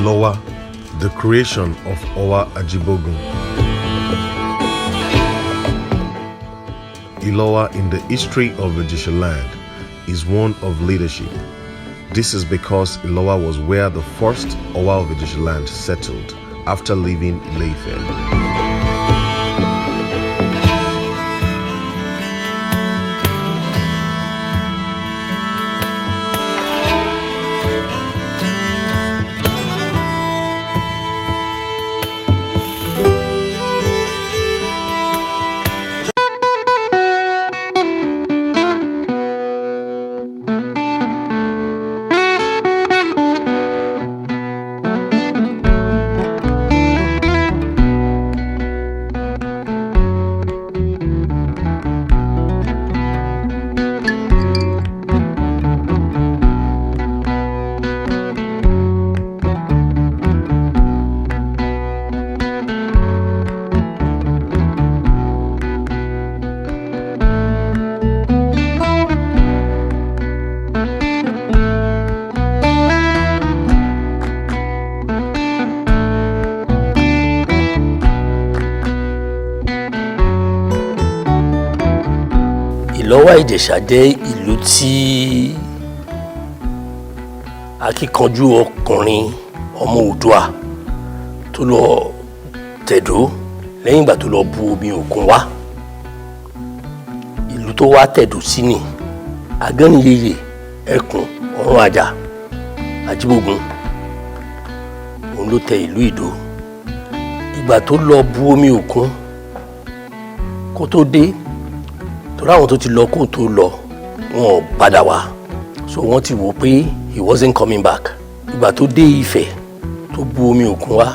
Ilowa, the creation of our Ajibogun. Ilowa in the history of Ijesha land is one of leadership. This is because Ilowa was where the first Owa of Ijesha land settled after leaving Ile-Ife. Ilowa Ijesha jẹ́ ìlú tí akíkanjú ọkùnrin ọmọ Oòduà tó lọ tẹ̀dó lẹ́yìn ìgbà tó lọ bu omi òkun wá. Ìlú tó wá tẹ̀dó sí ni Aganiyeye Ekun Orun Ajibogun. Òun ló tẹ ìlú Ìdó. Ìgbà tó lọ bu omi òkun kó tó dé torí àwọn tó ti lọ kó tó lọ wọn ò padà wá, so wọ́n ti wò pé he wasn't coming back. Ìgbà tó dé Ifẹ̀ tó bu omi òkun wá,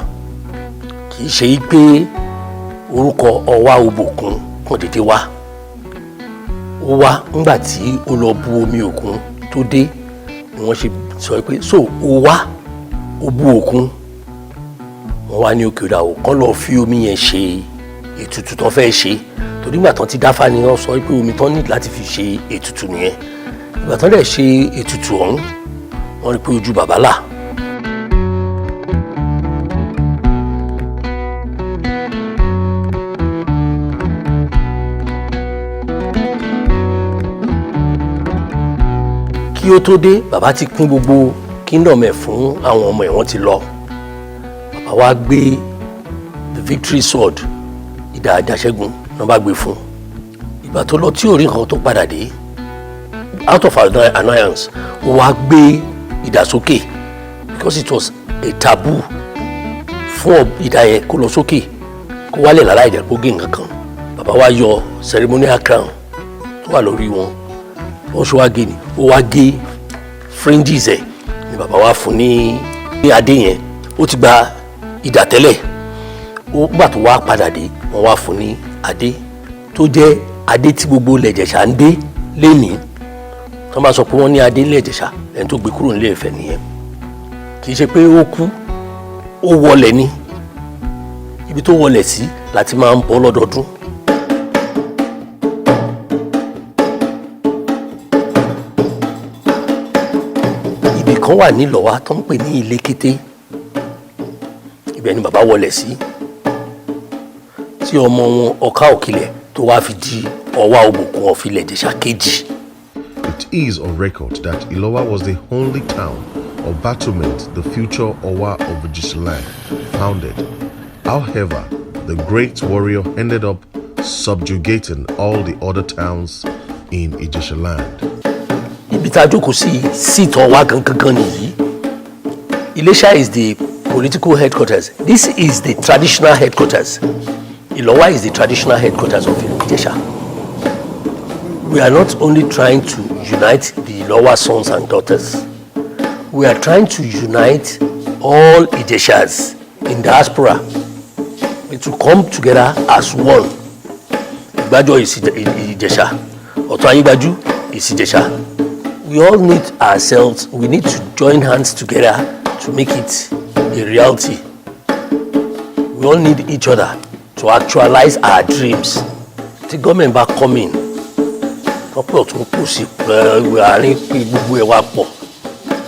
kì í ṣe pé orúkọ Ọwá Òbòkun kàn dédé wá. Ó wá nígbà tí ó lọ bu omi òkun tó dé ni wọ́n ṣe sọ pé so ó wá ó bu òkun. Wọ́n wá ní òkè òdà ò kán lọ fi omi yẹn ṣe ètùtù tán fẹ́ ṣe, torí ìgbà tán ti dáfá ni wọ́n sọ pé omi tán ní láti fi ṣe ètùtù nìyẹn. Ìgbà tán dẹ̀ ṣe ètùtù ọ̀hún wọ́n rí pé ojú bàbá là. Kí ó tó dé, bàbá ti pín gbogbo kingdom ẹ̀ fún àwọn ọmọ ẹ̀, wọ́n ti lọ. Bàbá wa gbé the victory sword, ìdà àjàṣẹ́gun náà bá gbé fún. Ìgbà tó lọ tí ò rí nǹkan tó padà dé, out of annoyance ó wá gbé ìdà sókè because it was a taboo fún ìdà yẹn kó lọ sókè kó wálẹ̀ lára ìdẹ̀ kó gé nǹkan kan. Bàbá wa yọ ceremonial crown tó wà lórí wọn, wọ́n ṣe wá gé ni, ó wá gé fringes ẹ̀ ni bàbá wa fún ní adé yẹn. Ó ti gba ìdà tẹ́lẹ̀, ó gbà tó wá padà dé wọ́n wá fún ní adé tó jẹ́ adé tí gbogbo ilẹ̀ Ìjẹ̀ṣà ń dé lénìí. Tó bá sọ pé wọ́n ní adé ilẹ̀ Ìjẹ̀ṣà, ẹni tó gbé kúrò nílé Ifẹ̀ nìyẹn. Kì í ṣe pé ó kú, ó wọlẹ̀ ni. Ibi tó wọlẹ̀ sí láti máa ń bọ́ lọ́dọọdún. Ibì kan wà ní Ìlọ́wà tó ń pè ní Ilé Kété. Ibẹ̀ ni bàbá wọlẹ̀ sí, tí ọmọ wọn Ọ̀ká Òkìlẹ̀ tó wá fi di Ọwá Òbòkun of Ilẹ̀ Ìjẹ̀ṣà kejì. It is on record that Ilowa was the only town or battlement the future Owa of Ijesha land founded. However, the great warrior ended up subjugating all the other towns in Ijesha land. Ibi tá a jókòó sí seat Ọwá gangan nìyí. Ilesha is the political headquarters. This is the traditional headquarters. Ilowa is the traditional headquarters of Ijesha. We are not only trying to unite the Ilowa sons and daughters, we are trying to unite all Ijeshas in diaspora to come together as one. Igbajo is Ijesha, Ọ̀tún Ayégbájú is Ijesha. We all need ourselves, we need to join hands together to make it a reality. We all need each other to actualize our dreams. The government back coming, pọ̀pọ̀ tó kù sí àárín pé gbogbo ẹ̀ wá pọ̀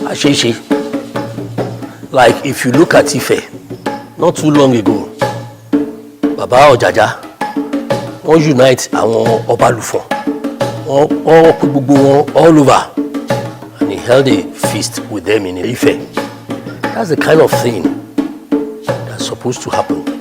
àṣeéṣe. Like if you look at Ife, not too long ago, Baba Ọ̀jájá, wọ́n unite àwọn Ọbalùfọ̀n, wọ́n put gbogbo wọn all over, and he held a feast with them in Ife. That's the kind of thing that's supposed to happen.